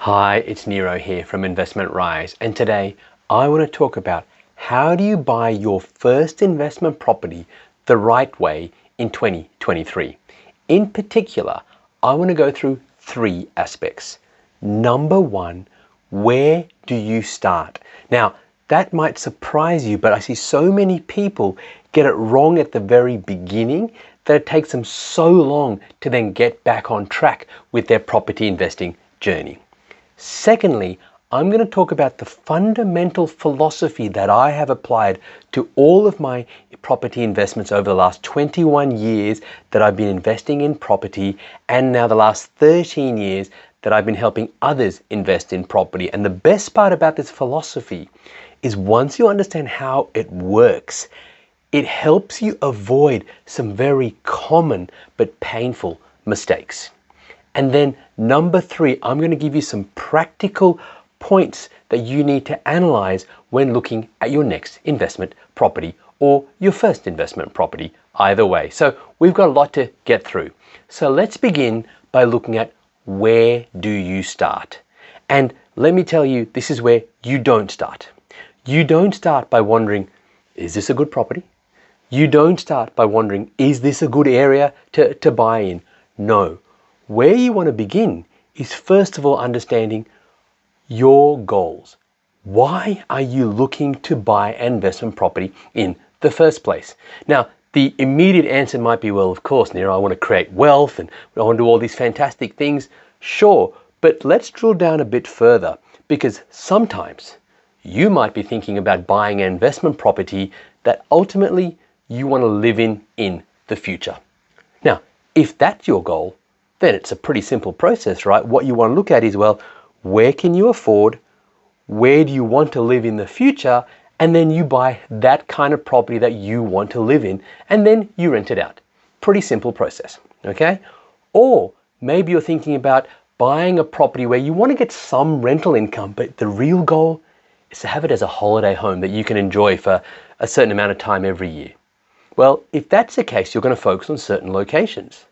Hi, it's Nero here from Investment Rise, and today I want to talk about how do you buy your first investment property the right way in 2023. In particular, I want to go through three aspects. Number one, where do you start? Now, that might surprise you, but I see so many people get it wrong at the very beginning that it takes them so long to then get back on track with their property investing journey. Secondly, I'm going to talk about the fundamental philosophy that I have applied to all of my property investments over the last 21 years that I've been investing in property, and now the last 13 years that I've been helping others invest in property. And the best part about this philosophy is once you understand how it works, it helps you avoid some very common but painful mistakes. And then number three, I'm going to give you some practical points that you need to analyze when looking at your next investment property or your first investment property, either way. So we've got a lot to get through. So let's begin by looking at where do you start? And let me tell you, this is where you don't start. You don't start by wondering, is this a good property? You don't start by wondering, is this a good area to buy in? No. Where you want to begin is first of all understanding your goals. Why are you looking to buy an investment property in the first place? Now, the immediate answer might be, well, of course, Nero, I want to create wealth and I want to do all these fantastic things. Sure, but let's drill down a bit further, because sometimes you might be thinking about buying an investment property that ultimately you want to live in the future. Now, if that's your goal, then it's a pretty simple process, right? What you want to look at is, well, where can you afford? Where do you want to live in the future? And then you buy that kind of property that you want to live in, and then you rent it out. Pretty simple process, okay? Or maybe you're thinking about buying a property where you want to get some rental income, but the real goal is to have it as a holiday home that you can enjoy for a certain amount of time every year. Well, if that's the case, you're going to focus on certain locations.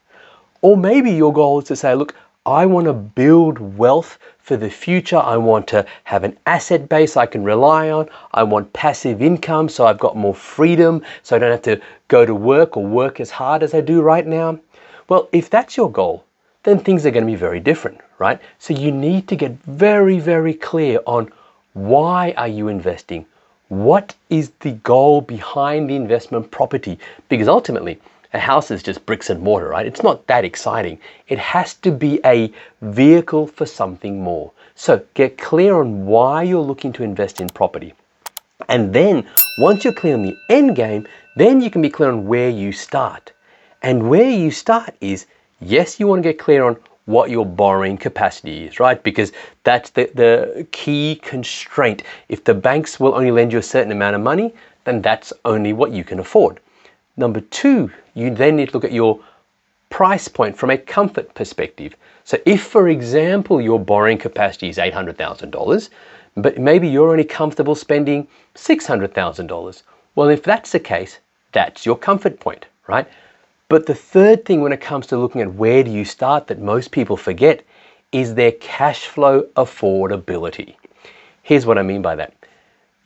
Or maybe your goal is to say, look, I want to build wealth for the future. I want to have an asset base I can rely on. I want passive income so I've got more freedom, so I don't have to go to work or work as hard as I do right now. Well, if that's your goal, then things are going to be very different, right? So you need to get very, very clear on why are you investing? What is the goal behind the investment property? Because ultimately, a house is just bricks and mortar, right? It's not that exciting. It has to be a vehicle for something more. So get clear on why you're looking to invest in property. And then once you're clear on the end game, then you can be clear on where you start. And where you start is, yes, you want to get clear on what your borrowing capacity is, right? Because that's the key constraint. If the banks will only lend you a certain amount of money, then that's only what you can afford. Number two, you then need to look at your price point from a comfort perspective. So if, for example, your borrowing capacity is $800,000, but maybe you're only comfortable spending $600,000. Well, if that's the case, that's your comfort point, right? But the third thing when it comes to looking at where do you start that most people forget is their cash flow affordability. Here's what I mean by that.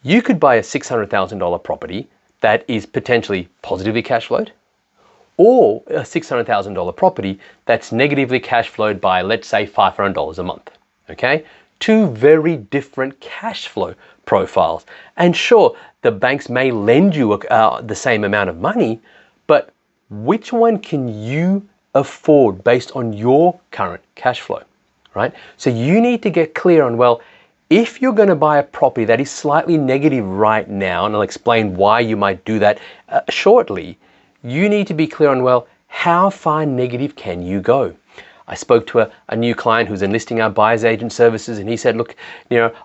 You could buy a $600,000 property that is potentially positively cash flowed, or a $600,000 property that's negatively cash flowed by, let's say, $500 a month, okay? Two very different cash flow profiles. And sure, the banks may lend you the same amount of money, but which one can you afford based on your current cash flow, right? So you need to get clear on, well, if you're going to buy a property that is slightly negative right now, and I'll explain why you might do that shortly, you need to be clear on, well, how far negative can you go? I spoke to a new client who's enlisting our buyer's agent services, and he said, look,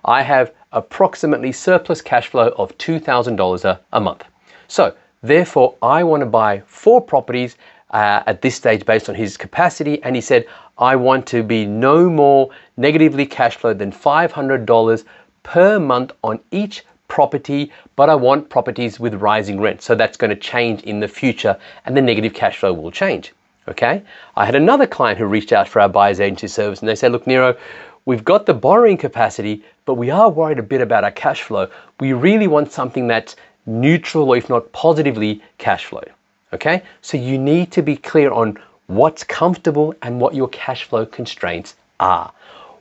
I have approximately surplus cash flow of $2,000 a month. So therefore, I want to buy 4 properties at this stage based on his capacity. And he said, I want to be no more negatively cash flowed than $500 per month on each property, but I want properties with rising rent. So that's going to change in the future and the negative cash flow will change. Okay. I had another client who reached out for our buyer's agency service and they said, look, Nero, we've got the borrowing capacity, but we are worried a bit about our cash flow. We really want something that's neutral or if not positively cash flow. Okay, so you need to be clear on what's comfortable and what your cash flow constraints are.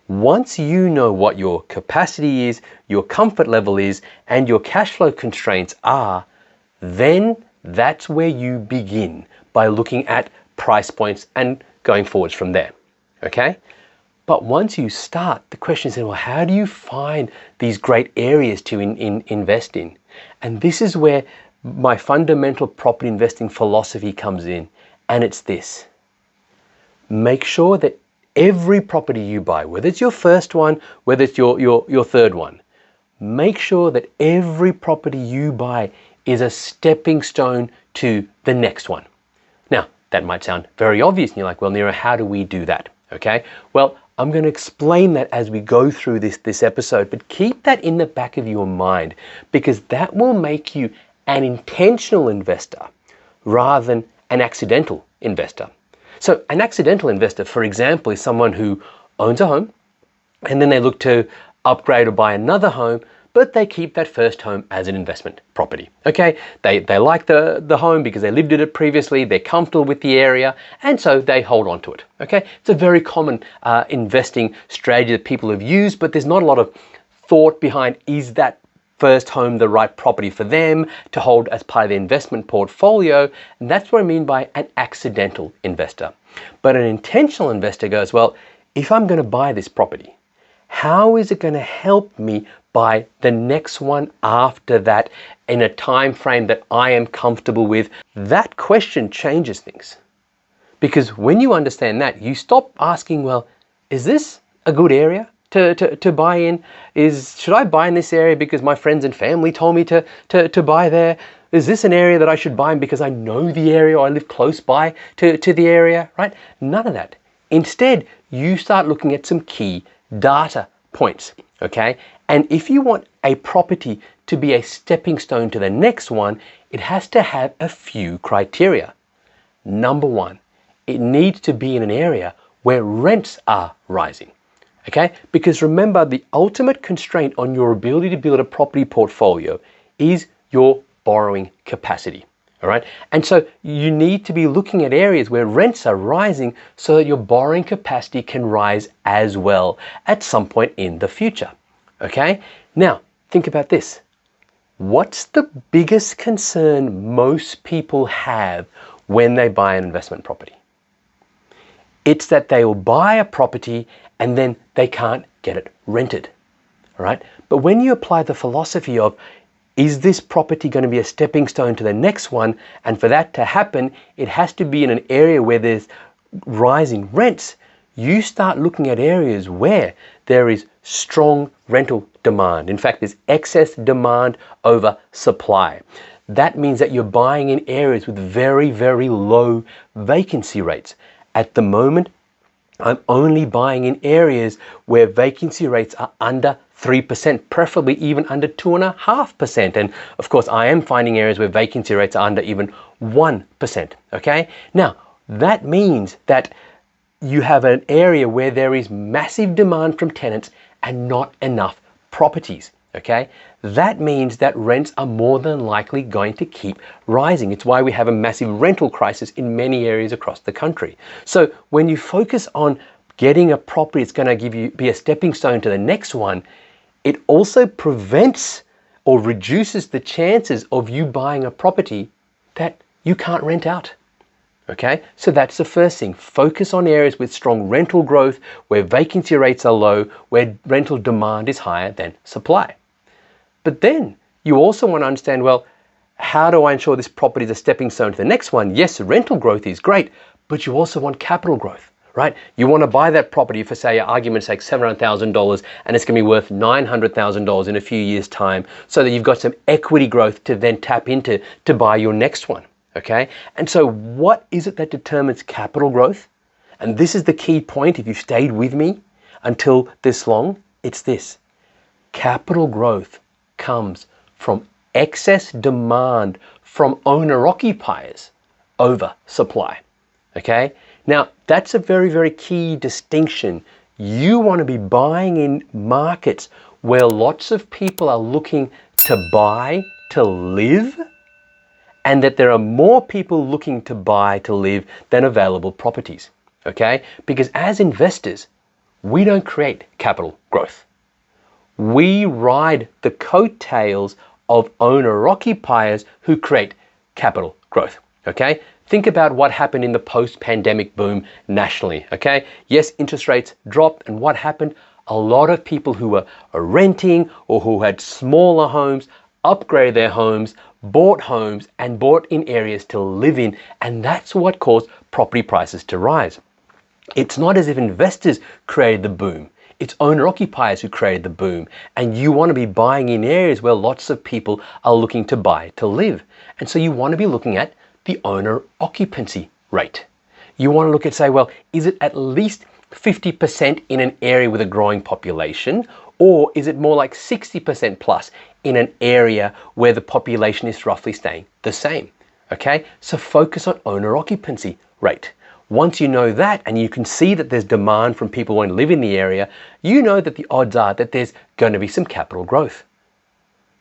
Once you know what your capacity is, your comfort level is, and your cash flow constraints are, then that's where you begin by looking at price points and going forwards from there. Okay? But once you start, the question is, well, how do you find these great areas to invest in? And this is where my fundamental property investing philosophy comes in, and it's this. Make sure that every property you buy, whether it's your first one, whether it's your third one, make sure that every property you buy is a stepping stone to the next one. Now, that might sound very obvious, and you're like, well, Nero, how do we do that? Okay, well, I'm going to explain that as we go through this episode, but keep that in the back of your mind, because that will make you an intentional investor rather than an accidental investor. So an accidental investor, for example, is someone who owns a home and then they look to upgrade or buy another home, but they keep that first home as an investment property. Okay, they like the home because they lived in it previously, they're comfortable with the area, and so they hold on to it. Okay, it's a very common investing strategy that people have used, but there's not a lot of thought behind, is that first home the right property for them to hold as part of their investment portfolio? And that's what I mean by an accidental investor. But an intentional investor goes, well, if I'm going to buy this property, how is it going to help me buy the next one after that in a time frame that I am comfortable with? That question changes things. Because when you understand that, you stop asking, well, is this a good area to buy in? Should I buy in this area because my friends and family told me to buy there? Is this an area that I should buy in because I know the area or I live close by to the area, right? None of that. Instead, you start looking at some key data points, okay? And if you want a property to be a stepping stone to the next one, it has to have a few criteria. Number one, it needs to be in an area where rents are rising. Okay, because remember, the ultimate constraint on your ability to build a property portfolio is your borrowing capacity. All right, and so you need to be looking at areas where rents are rising so that your borrowing capacity can rise as well at some point in the future. Okay, now think about this. What's the biggest concern most people have when they buy an investment property? It's that they will buy a property and then they can't get it rented, all right? But when you apply the philosophy of, is this property going to be a stepping stone to the next one? And for that to happen, it has to be in an area where there's rising rents. You start looking at areas where there is strong rental demand. In fact, there's excess demand over supply. That means that you're buying in areas with very, very low vacancy rates. At the moment, I'm only buying in areas where vacancy rates are under 3%, preferably even under 2.5%. And of course, I am finding areas where vacancy rates are under even 1%. Okay? Now, that means that you have an area where there is massive demand from tenants and not enough properties. Okay, that means that rents are more than likely going to keep rising. It's why we have a massive rental crisis in many areas across the country. So when you focus on getting a property that's going to be a stepping stone to the next one, it also prevents or reduces the chances of you buying a property that you can't rent out. Okay, so that's the first thing. Focus on areas with strong rental growth, where vacancy rates are low, where rental demand is higher than supply. But then you also want to understand, well, how do I ensure this property is a stepping stone to the next one? Yes, rental growth is great, but you also want capital growth, right? You want to buy that property for, say, argument's sake, $700,000, and it's going to be worth $900,000 in a few years' time, so that you've got some equity growth to then tap into to buy your next one. Okay, and so what is it that determines capital growth? And this is the key point. If you've stayed with me until this long, it's this. Capital growth comes from excess demand from owner-occupiers over supply. Okay, now that's a very, very key distinction You want to be buying in markets where lots of people are looking to buy to live, and that there are more people looking to buy to live than available properties. Okay? Because as investors, we don't create capital growth. We ride the coattails of owner-occupiers who create capital growth. Okay? Think about what happened in the post-pandemic boom nationally. Okay? Yes, interest rates dropped, and what happened? A lot of people who were renting or who had smaller homes upgraded their homes, bought homes, and bought in areas to live in, and that's what caused property prices to rise. It's not as if investors created the boom. It's owner-occupiers who created the boom, and you want to be buying in areas where lots of people are looking to buy to live. And so you want to be looking at the owner occupancy rate. You want to look at, say, well, is it at least 50% in an area with a growing population, or is it more like 60% plus in an area where the population is roughly staying the same? Okay, so focus on owner occupancy rate. Once you know that, and you can see that there's demand from people wanting to live in the area, you know that the odds are that there's going to be some capital growth.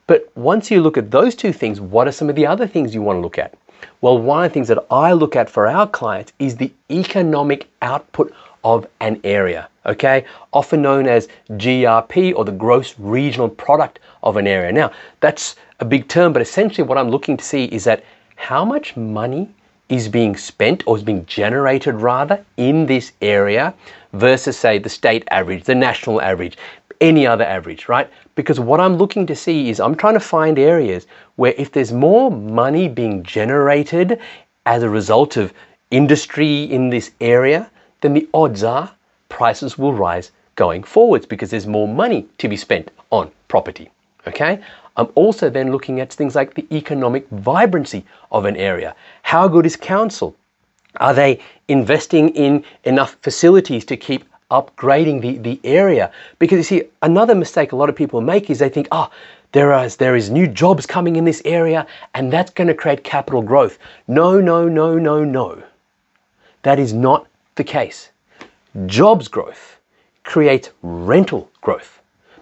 But once you look at those two things, what are some of the other things you want to look at? Well, one of the things that I look at for our clients is the economic output of an area, okay? Often known as GRP, or the gross regional product of an area. Now, that's a big term, but essentially what I'm looking to see is that how much money is being spent, or is being generated rather, in this area versus, say, the state average, the national average, any other average, right? Because what I'm looking to see is I'm trying to find areas where if there's more money being generated as a result of industry in this area, then the odds are prices will rise going forwards because there's more money to be spent on property. Okay? I'm also then looking at things like the economic vibrancy of an area. How good is council? Are they investing in enough facilities to keep upgrading the area? Because you see, another mistake a lot of people make is they think, there is new jobs coming in this area and that's going to create capital growth. No, no, no, no, no. That is not the case. Jobs growth creates rental growth.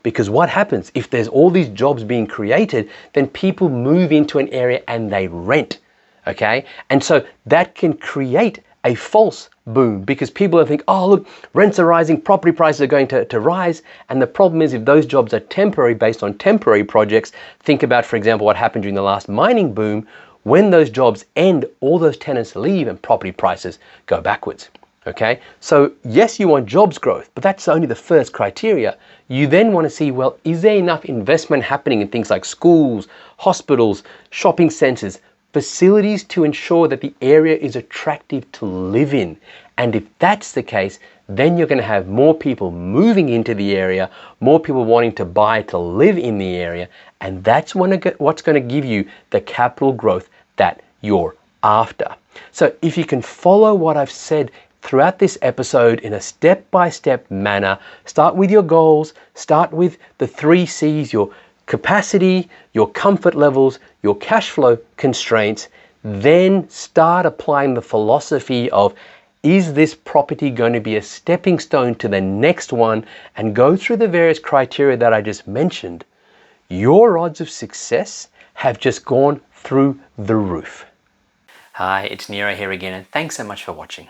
Because what happens if there's all these jobs being created, then people move into an area and they rent, okay? And so that can create a false boom because people think, oh, look, rents are rising, property prices are going to rise. And the problem is if those jobs are temporary based on temporary projects, think about, for example, what happened during the last mining boom. When those jobs end, all those tenants leave and property prices go backwards. Okay, so yes, you want jobs growth, but that's only the first criteria. You then want to see, well, is there enough investment happening in things like schools, hospitals, shopping centers, facilities to ensure that the area is attractive to live in? And if that's the case, then you're going to have more people moving into the area, more people wanting to buy to live in the area, and that's what's going to give you the capital growth that you're after. So if you can follow what I've said throughout this episode in a step-by-step manner, start with your goals, start with the 3 C's, your capacity, your comfort levels, your cash flow constraints, then start applying the philosophy of, is this property going to be a stepping stone to the next one, and go through the various criteria that I just mentioned, your odds of success have just gone through the roof. Hi, it's Nero here again, and thanks so much for watching.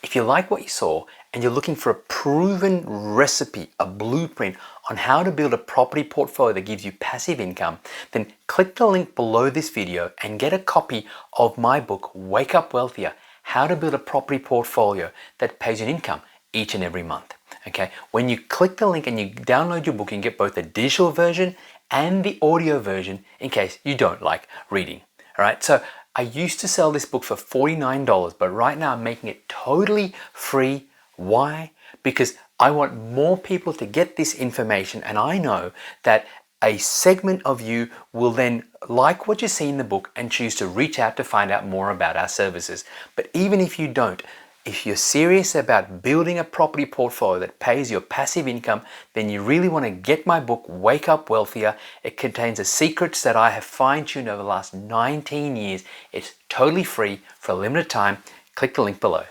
If you like what you saw and you're looking for a proven recipe, a blueprint on how to build a property portfolio that gives you passive income, then click the link below this video and get a copy of my book, Wake Up Wealthier, How to Build a Property Portfolio that pays you an income each and every month. Okay, when you click the link and you download your book, you can get both the digital version and the audio version in case you don't like reading. All right, so I used to sell this book for $49, but right now I'm making it totally free. Why? Because I want more people to get this information, and I know that a segment of you will then like what you see in the book and choose to reach out to find out more about our services. But even if you don't, if you're serious about building a property portfolio that pays your passive income, then you really want to get my book, Wake Up Wealthier. It contains the secrets that I have fine-tuned over the last 19 years. It's totally free for a limited time. Click the link below.